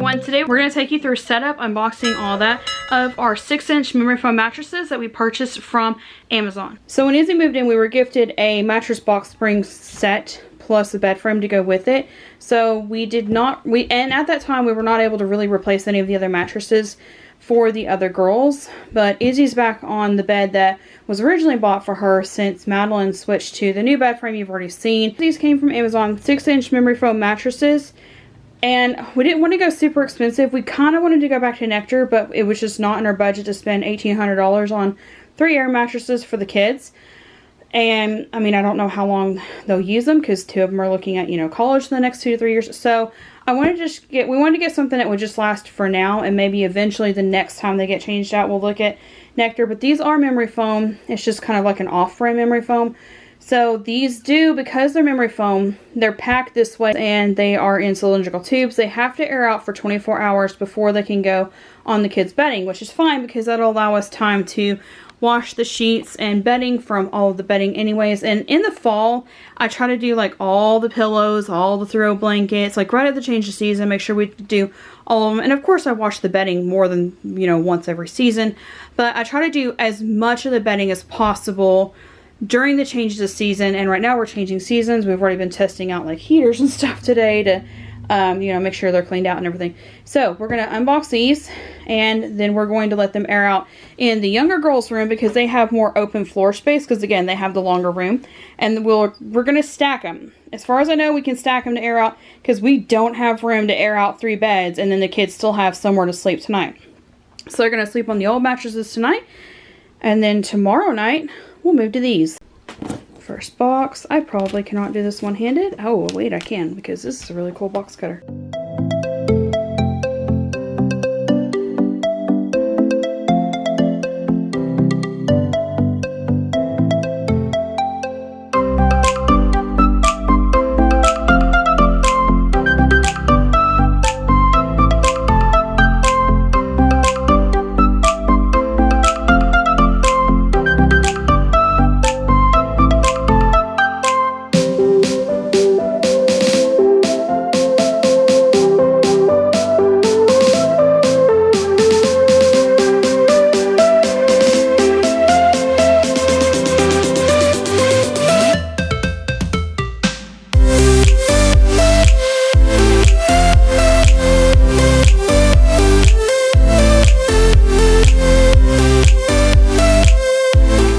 everyone. Today we're going to take you through setup, unboxing, all that of our 6-inch memory foam mattresses that we purchased from Amazon. So when Izzy moved in, we were gifted a mattress box spring set plus a bed frame to go with it. So we did not, and at that time we were not able to really replace any of the other mattresses for the other girls, but Izzy's back on the bed that was originally bought for her since Madeline switched to the new bed frame you've already seen. These came from Amazon, 6-inch memory foam mattresses. And we didn't want to go super expensive. We kind of wanted to go back to Nectar, but it was just not in our budget to spend $1,800 on 3 air mattresses for the kids. And, I mean, I don't know how long they'll use them because 2 of them are looking at, you know, college in the next 2 to 3 years. So, we wanted to get something that would just last for now, and maybe eventually the next time they get changed out, we'll look at Nectar. But these are memory foam. It's just kind of like an off-frame memory foam. So these do, because they're memory foam, they're packed this way and they are in cylindrical tubes. They have to air out for 24 hours before they can go on the kids' bedding, which is fine because that'll allow us time to wash the sheets and bedding from all of the bedding anyways. And in the fall, I try to do like all the pillows, all the throw blankets, like right at the change of season, make sure we do all of them. And of course I wash the bedding more than, you know, once every season, but I try to do as much of the bedding as possible during the changes of season. And right now we're changing seasons. We've already been testing out like heaters and stuff today to you know, make sure they're cleaned out and everything. So we're going to unbox these, and then we're going to let them air out in the younger girls' room because they have more open floor space, because again, they have the longer room. And we're going to stack them. As far as I know, we can stack them to air out because we don't have room to air out 3 beds, and then the kids still have somewhere to sleep tonight. So they're going to sleep on the old mattresses tonight, and then tomorrow night we'll move to these. First box. I probably cannot do this one-handed. Oh, wait, I can, because this is a really cool box cutter.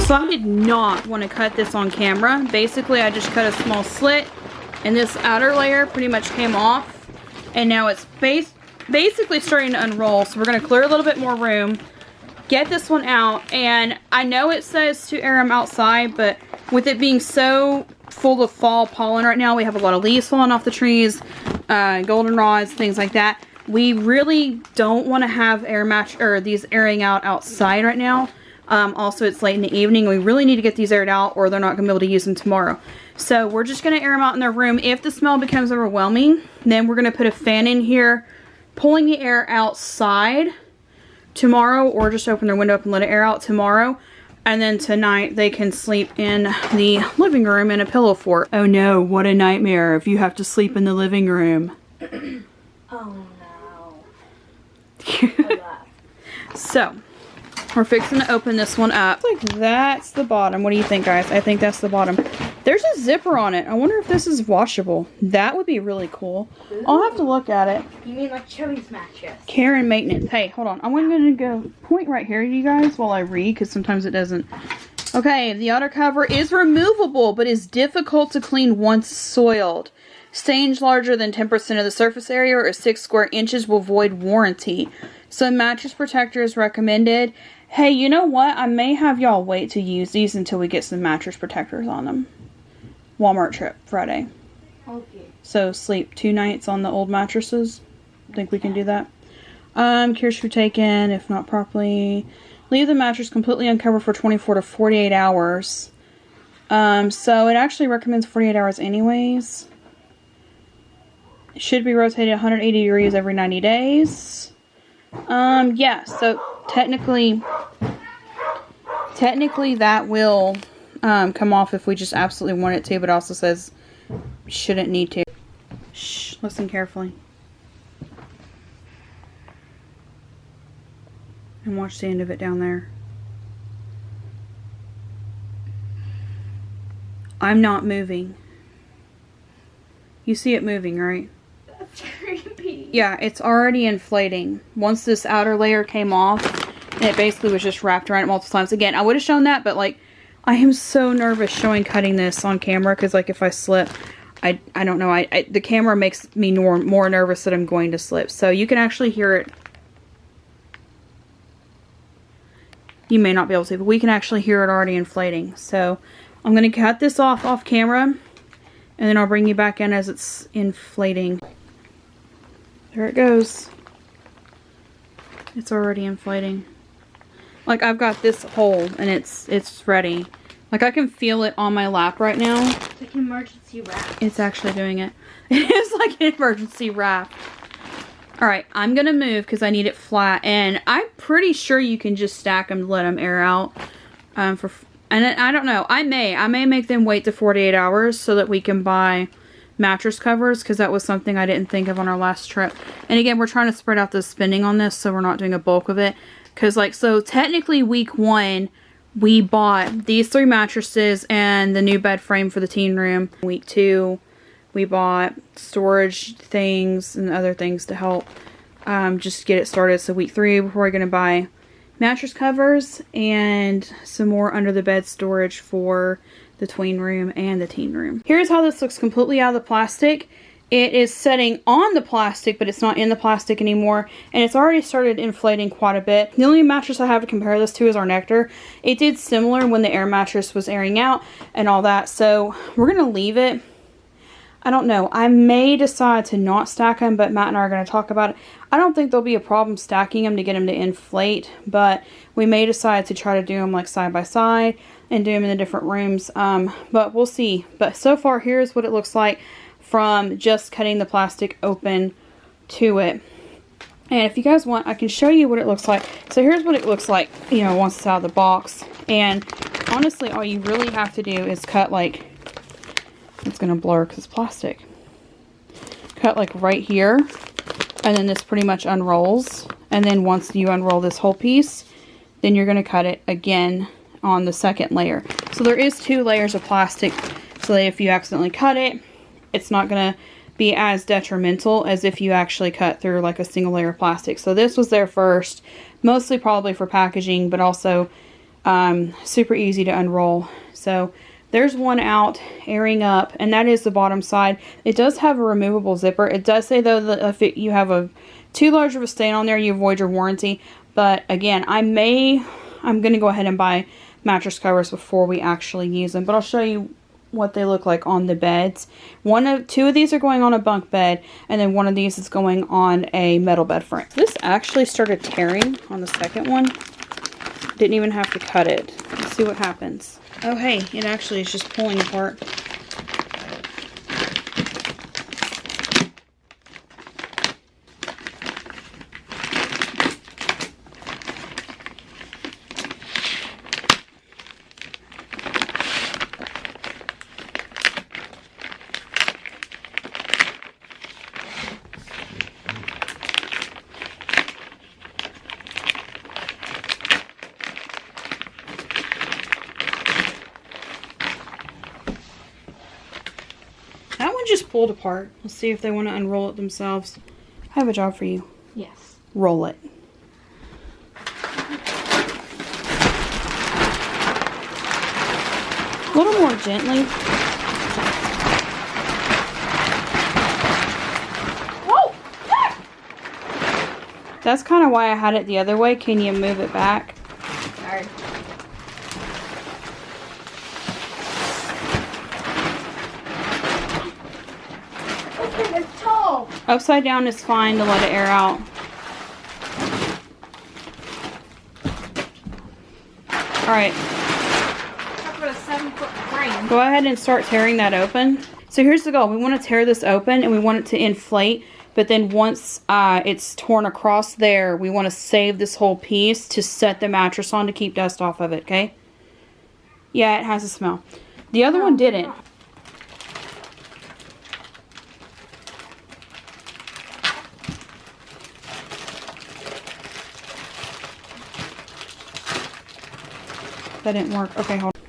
So I did not want to cut this on camera. Basically, I just cut a small slit, and this outer layer pretty much came off, and now it's basically starting to unroll. So we're going to clear a little bit more room, get this one out, and I know it says to air them outside, but with it being so full of fall pollen right now, we have a lot of leaves falling off the trees, goldenrods, things like that. We really don't want to have these airing out outside right now. Also, it's late in the evening. We really need to get these aired out, or they're not going to be able to use them tomorrow. So we're just going to air them out in their room. If the smell becomes overwhelming, then we're going to put a fan in here, pulling the air outside tomorrow, or just open their window up and let it air out tomorrow. And then tonight they can sleep in the living room in a pillow fort. Oh no, what a nightmare if you have to sleep in the living room. Oh no. So we're fixing to open this one up. Like, that's the bottom. What do you think, guys? I think that's the bottom. There's a zipper on it. I wonder if this is washable. That would be really cool. Ooh. I'll have to look at it. You mean like Chubby's mattress? Care and maintenance. Hey, hold on. I'm going to go point right here, you guys, while I read, because sometimes it doesn't. Okay, the outer cover is removable, but is difficult to clean once soiled. Stains larger than 10% of the surface area or 6 square inches will void warranty. Some mattress protector is recommended. Hey, you know what? I may have y'all wait to use these until we get some mattress protectors on them. Walmart trip Friday. Okay. So sleep 2 nights on the old mattresses. Think we can do that? Cures should be taken if not properly. Leave the mattress completely uncovered for 24 to 48 hours. So it actually recommends 48 hours anyways. It should be rotated 180 degrees every 90 days. Yeah, so technically that will come off if we just absolutely want it to, but it also says shouldn't need to. Shh, listen carefully. And watch the end of it down there. I'm not moving. You see it moving, right? That's creepy. Yeah, it's already inflating. Once this outer layer came off, and it basically was just wrapped around it multiple times. Again, I would have shown that, but like, I am so nervous cutting this on camera, because like if I slip, I don't know, the camera makes me more nervous that I'm going to slip. So you can actually hear it. You may not be able to, but we can actually hear it already inflating. So I'm going to cut this off camera, and then I'll bring you back in as it's inflating. There it goes. It's already inflating. Like, I've got this hole and it's ready. Like, I can feel it on my lap right now. It's like an emergency wrap. It's actually doing it. It is like an emergency wrap. Alright, I'm gonna move because I need it flat, and I'm pretty sure you can just stack them to let them air out. And I don't know, I may make them wait to 48 hours so that we can buy mattress covers, because that was something I didn't think of on our last trip. And again, we're trying to spread out the spending on this, so we're not doing a bulk of it. Because like, so technically week 1, we bought these 3 mattresses and the new bed frame for the teen room. Week 2, we bought storage things and other things to help just get it started. So week 3, we're going to buy mattress covers and some more under the bed storage for the tween room and the teen room. Here's how this looks completely out of the plastic. It is setting on the plastic, but it's not in the plastic anymore, and it's already started inflating quite a bit. The only mattress I have to compare this to is our Nectar. It did similar when the air mattress was airing out and all that, so we're going to leave it. I don't know. I may decide to not stack them, but Matt and I are going to talk about it. I don't think there'll be a problem stacking them to get them to inflate, but we may decide to try to do them like side by side and do them in the different rooms, but we'll see. But so far, here's what it looks like from just cutting the plastic open to it. And if you guys want, I can show you what it looks like. So here's what it looks like, you know, once it's out of the box. And honestly, all you really have to do is cut like, it's going to blur because it's plastic. Cut like right here, and then this pretty much unrolls. And then once you unroll this whole piece, then you're going to cut it again on the second layer. So there is 2 layers of plastic, so that if you accidentally cut it, it's not going to be as detrimental as if you actually cut through like a single layer of plastic. So this was there first, mostly probably for packaging, but also super easy to unroll. So there's one out, airing up, and that is the bottom side. It does have a removable zipper. It does say though that if you have too large of a stain on there, you avoid your warranty. But again, I'm going to go ahead and buy mattress covers before we actually use them. But I'll show you what they look like on the beds. 2 of these are going on a bunk bed, and then one of these is going on a metal bed frame. This actually started tearing on the second one. Didn't even have to cut it. Let's see what happens. Oh hey, it actually is just pulling apart. That one just pulled apart. Let's see if they want to unroll it themselves. I have a job for you. Yes. Roll it. A little more gently. Whoa! That's kind of why I had it the other way. Can you move it back? Sorry. Okay, it's tall. Upside down is fine to let it air out. Alright. Talk about a 7-foot frame. Go ahead and start tearing that open. So here's the goal. We want to tear this open and we want it to inflate. But then once it's torn across there, we want to save this whole piece to set the mattress on to keep dust off of it, okay? Yeah, it has a smell. The other one didn't. That didn't work. Okay, hold on.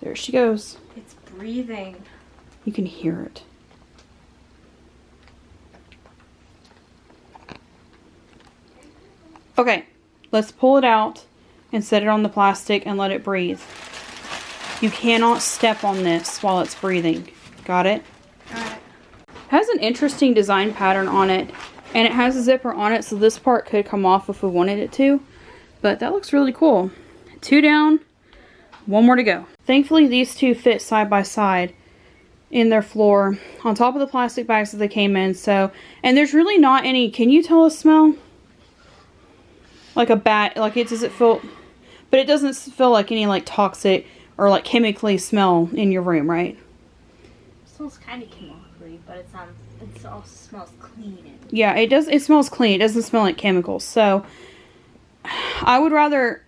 There she goes. It's breathing. You can hear it. Okay, let's pull it out and set it on the plastic and let it breathe. You cannot step on this while it's breathing. Got it? Got it. It has an interesting design pattern on it, and it has a zipper on it, so this part could come off if we wanted it to. But that looks really cool. 2 down, 1 more to go. Thankfully, these two fit side by side in their floor on top of the plastic bags that they came in. So, and there's really not any, can you tell a smell? Like a bat, like it doesn't feel, but it doesn't feel like any like toxic or like chemically smell in your room, right? It smells kind of chemically, but it also smells clean. Yeah, it does. It smells clean. It doesn't smell like chemicals. So I would rather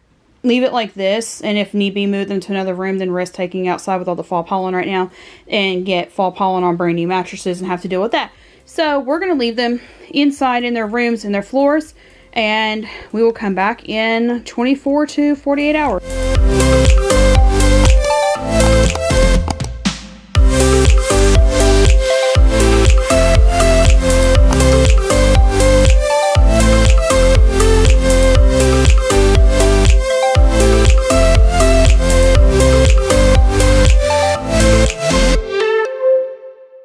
leave it like this, and if need be, move them to another room than risk taking outside with all the fall pollen right now and get fall pollen on brand new mattresses and have to deal with that. So we're going to leave them inside in their rooms and their floors, and we will come back in 24 to 48 hours.